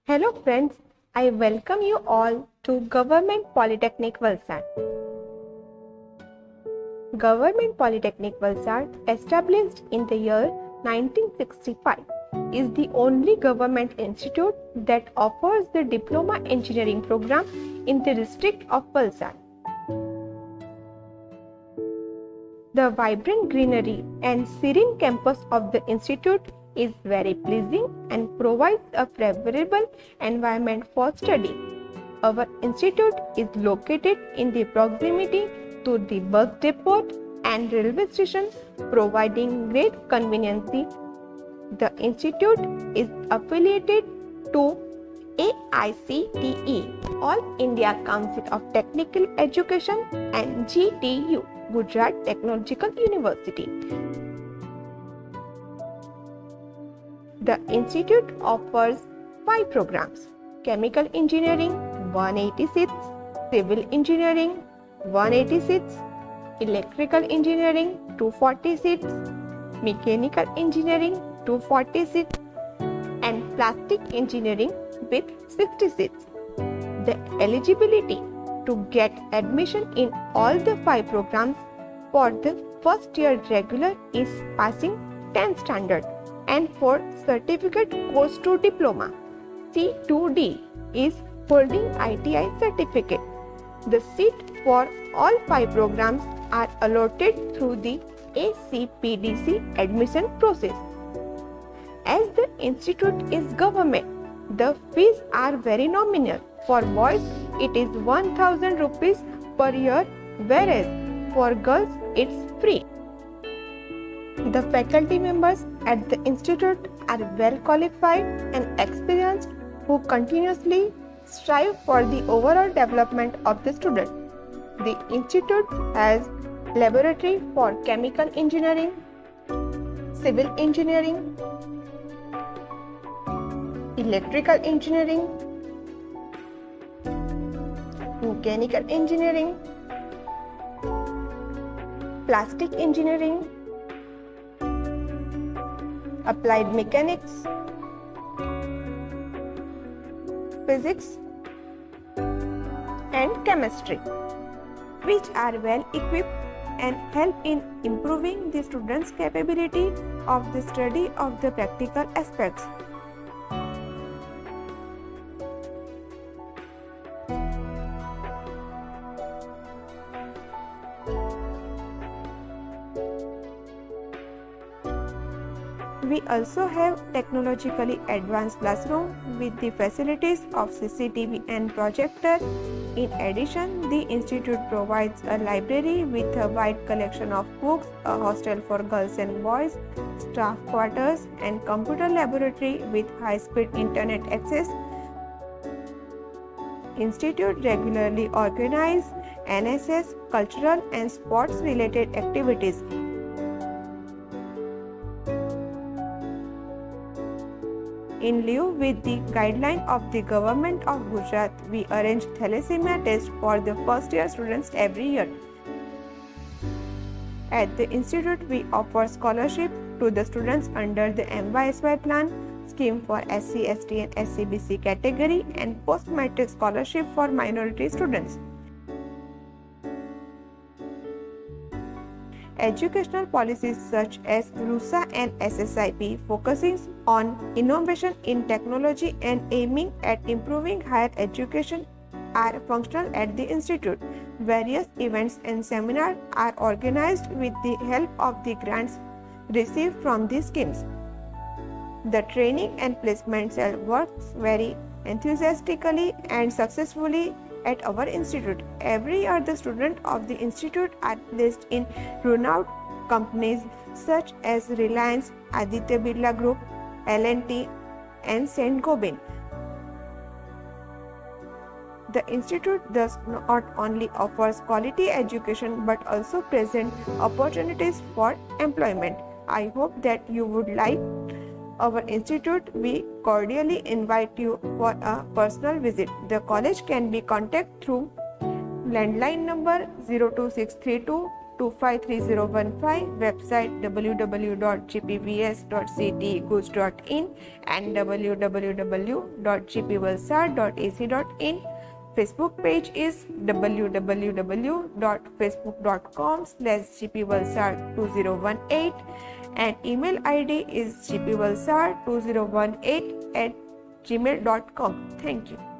Hello friends, I welcome you all to Government Polytechnic Valsad. Government Polytechnic Valsad, established in the year 1965, is the only government institute that offers the Diploma Engineering program in the district of Valsad. The vibrant greenery and serene campus of the institute is very pleasing and provides a favorable environment for study. Our institute is located in the proximity to the bus depot and railway station, providing great convenience. The institute is affiliated to AICTE, All India Council of Technical Education, and GTU, Gujarat Technological University. The institute offers 5 programs: Chemical Engineering 186, Civil Engineering 186, Electrical Engineering 246, Mechanical Engineering 246, and Plastic Engineering with 66. The eligibility to get admission in all the 5 programs for the first year regular is passing 10th standard, and for certificate course to diploma C2D is holding ITI certificate. The seat for all 5 programs are allotted through the ACPDC admission process. As the institute is government, the fees are very nominal. For boys, it is 1000 rupees per year, whereas for girls, it's free. The faculty members at the institute are well qualified and experienced who continuously strive for the overall development of the student. The institute has laboratory for chemical engineering, civil engineering, electrical engineering, mechanical engineering, plastic engineering, applied mechanics, physics, and chemistry, which are well equipped and help in improving the students' capability of the study of the practical aspects. We also have technologically advanced classroom with the facilities of CCTV and projector. In addition, the institute provides a library with a wide collection of books, a hostel for girls and boys, staff quarters, and computer laboratory with high-speed internet access. Institute regularly organize NSS, cultural and sports related activities. In lieu with the guideline of the government of Gujarat, we arrange thalassemia test for the first year students every year. At the institute, we offer scholarship to the students under the MYSY plan, scheme for SC, ST and SCBC category, and post-matric scholarship for minority students. Educational policies such as RUSA and SSIP, focusing on innovation in technology and aiming at improving higher education, are functional at the institute. Various events and seminars are organized with the help of the grants received from these schemes. The training and placement cell works very enthusiastically and successfully at our institute. Every year, the students of the institute are placed in renowned companies such as Reliance, Aditya Birla Group, L&T, and Saint Gobain. The institute thus not only offers quality education but also present opportunities for employment. I hope that you would like our institute. We cordially invite you for a personal visit. The college can be contacted through landline number 02632 253015, website www.gpvs.ctegoos.in and www.gpvalsad.ac.in. Facebook page is www.facebook.com/gpvalsad2018 and email ID is gpvalsad2018@gmail.com. Thank you.